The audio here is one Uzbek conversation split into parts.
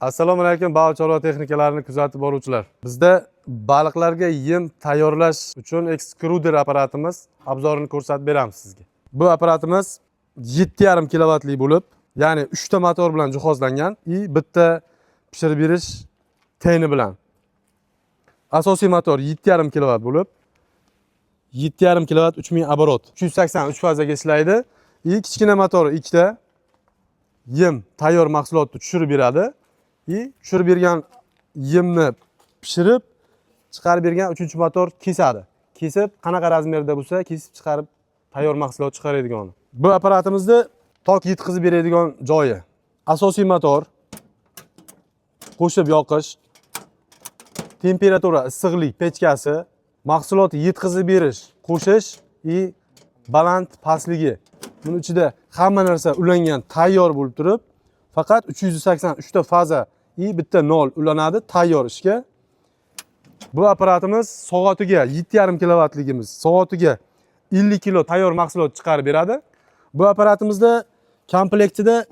Assalomu alaykum baliq chorva texnikalarini kuzatib boruvchilar. Bizda baliqlarga yem tayyorlash uchun ekskruder apparatimiz obzorini ko'rsatib beramiz sizga. Bu apparatimiz 7,5 kilovatlik bo'lib, ya'ni 3 ta motor bilan jihozlangan va bitta pishirib berish teni bilan. Asosiy motor 7,5 kilovat bo'lib, 7,5 kilovat 3000 оборот, 383 fazaga ishlaydi. Kichkina motor 2 ta yem tayyor mahsulotni tushirib beradi. Tushirib bergan yemni pishirib chiqarib bergan 3-motor kesadi. Kesib qanaqa razmerda bo'lsa, kesib chiqarib tayyor mahsulot chiqaradigan. Bu apparatimizda tok yetkazib beradigan joyi. Asosiy motor, qo'shib yoqish, temperatura, issiqlik pechkasi, mahsulot yetkazib berish, qo'shish va baland pastligi. Buning ichida hamma narsa ulangan, tayyor bo'lib turib, faqat 383 ta faza bitta nol ulanadi tayyor ishga. Bu apparatimiz soatiga 7,5 kilovatligimiz soatiga 50 kilo tayyor mahsulot chiqarib beradi. Bu apparatimizda komplektida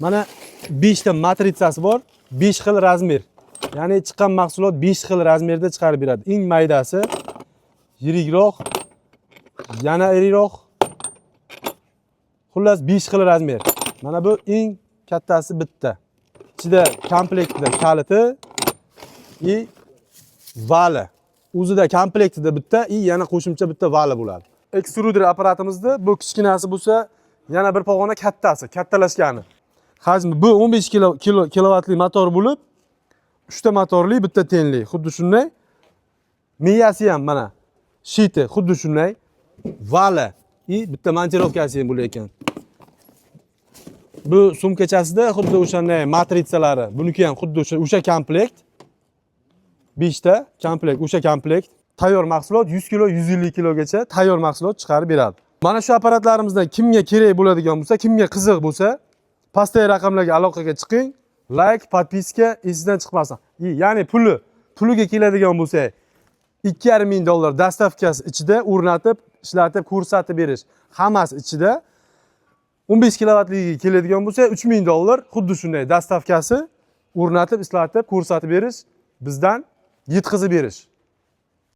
mana 5 ta matritsasi bor, 5 xil razmer. Ya'ni chiqqan mahsulot 5 xil razmerda chiqarib beradi. Eng maydasi yirikroq, yana yirikroq. Xullas 5 xil razmer. Mana bu eng kattasi bitta. Ichida komplektida kaliti va vali. O'zida komplektida bitta yana qo'shimcha bitta vali bo'ladi. Ekstruder apparatimizda bu kichkinasi bo'lsa, yana bir pog'ona kattasi, kattalashgani. Hajmi bu 15 kilovatli motor bo'lib, 3 ta motorli, bitta tenli. Xuddi shunday. Miyasi ham mana shiti xuddi shunday. Vali bitta montirovkasi ham bo'lar ekan. Bu sumkachasida xuddi o'shanday matritsalari, buniki ham xuddi o'sha komplekt. 5 ta komplekt, o'sha komplekt. Tayyor mahsulot 100 kilo, 150 kilogacha tayyor mahsulot chiqarib beradi. Mana shu apparatlarimizdan kimga kerak bo'ladigan bo'lsa, kimga qiziq bo'lsa, pastdagi raqamlarga aloqaga chiqing. Like, podpiska esingizdan chiqmasin. Ya'ni puliga keladigan bo'lsa, $2,500 dastavkasi ichida o'rnatib, ishlatib, ko'rsatib berish. Hammasi ichida. 15 kilovatliga keladigan bo'lsa, $3,000 xuddi shunday dastavkasi o'rnatib, ishlatib, ko'rsatib berish, bizdan yetkazib berish.